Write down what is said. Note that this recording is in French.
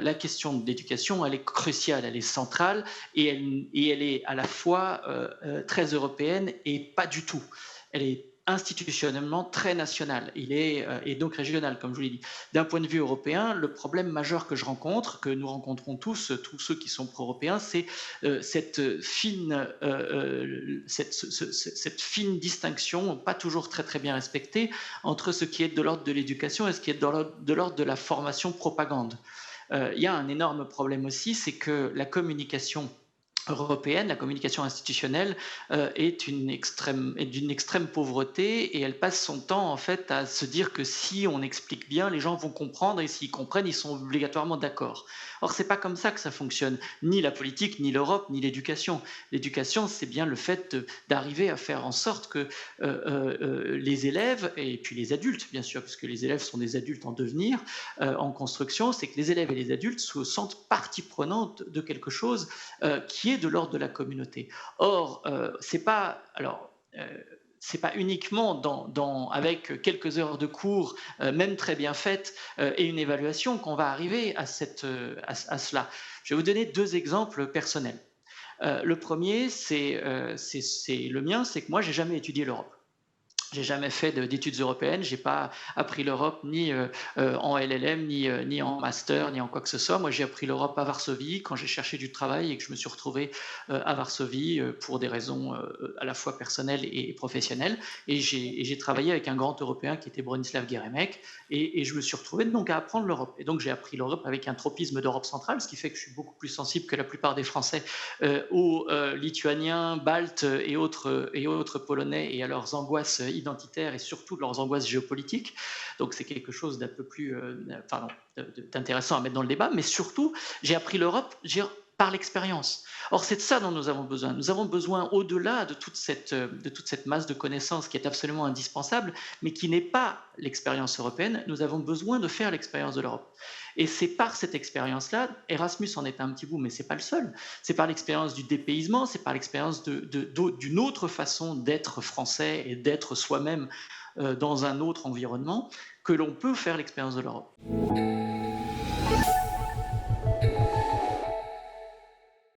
la question de l'éducation, elle est cruciale, elle est centrale et elle est à la fois très européenne et pas du tout. Elle est institutionnellement très nationale et donc régionale, comme je vous l'ai dit. D'un point de vue européen, le problème majeur que je rencontre, que nous rencontrons tous ceux qui sont pro-européens, c'est cette fine distinction, pas toujours très très bien respectée, entre ce qui est de l'ordre de l'éducation et ce qui est de l'ordre de la formation propagande. Il y a un énorme problème aussi, c'est que la communication européenne, la communication institutionnelle est d'une extrême pauvreté et elle passe son temps en fait à se dire que si on explique bien, les gens vont comprendre et s'ils comprennent, ils sont obligatoirement d'accord. Or, c'est pas comme ça que ça fonctionne. Ni la politique, ni l'Europe, ni l'éducation. L'éducation, c'est bien le fait d'arriver à faire en sorte que les élèves et puis les adultes, bien sûr, puisque les élèves sont des adultes en devenir, en construction, c'est que les élèves et les adultes se sentent partie prenante de quelque chose qui est de l'ordre de la communauté. Or, c'est pas alors. C'est pas uniquement avec quelques heures de cours, même très bien faites, et une évaluation qu'on va arriver à cela. Je vais vous donner deux exemples personnels. Le premier, c'est le mien, c'est que moi, j'ai jamais étudié l'Europe. J'ai jamais fait d'études européennes, j'ai pas appris l'Europe ni en LLM, ni en master, ni en quoi que ce soit. Moi, j'ai appris l'Europe à Varsovie quand j'ai cherché du travail et que je me suis retrouvé à Varsovie pour des raisons à la fois personnelles et professionnelles. Et j'ai travaillé avec un grand Européen qui était Bronislav Geremek et je me suis retrouvé donc à apprendre l'Europe. Et donc j'ai appris l'Europe avec un tropisme d'Europe centrale, ce qui fait que je suis beaucoup plus sensible que la plupart des Français aux Lituaniens, Baltes et autres Polonais et à leurs angoisses identitaires et surtout de leurs angoisses géopolitiques. Donc c'est quelque chose d'un peu plus d'intéressant à mettre dans le débat. Mais surtout, j'ai appris l'Europe par l'expérience. Or, c'est de ça dont nous avons besoin. Nous avons besoin, au-delà de toute cette masse de connaissances qui est absolument indispensable, mais qui n'est pas l'expérience européenne, nous avons besoin de faire l'expérience de l'Europe. Et c'est par cette expérience-là, Erasmus en est un petit bout, mais ce n'est pas le seul, c'est par l'expérience du dépaysement, c'est par l'expérience d'une autre façon d'être français et d'être soi-même dans un autre environnement que l'on peut faire l'expérience de l'Europe.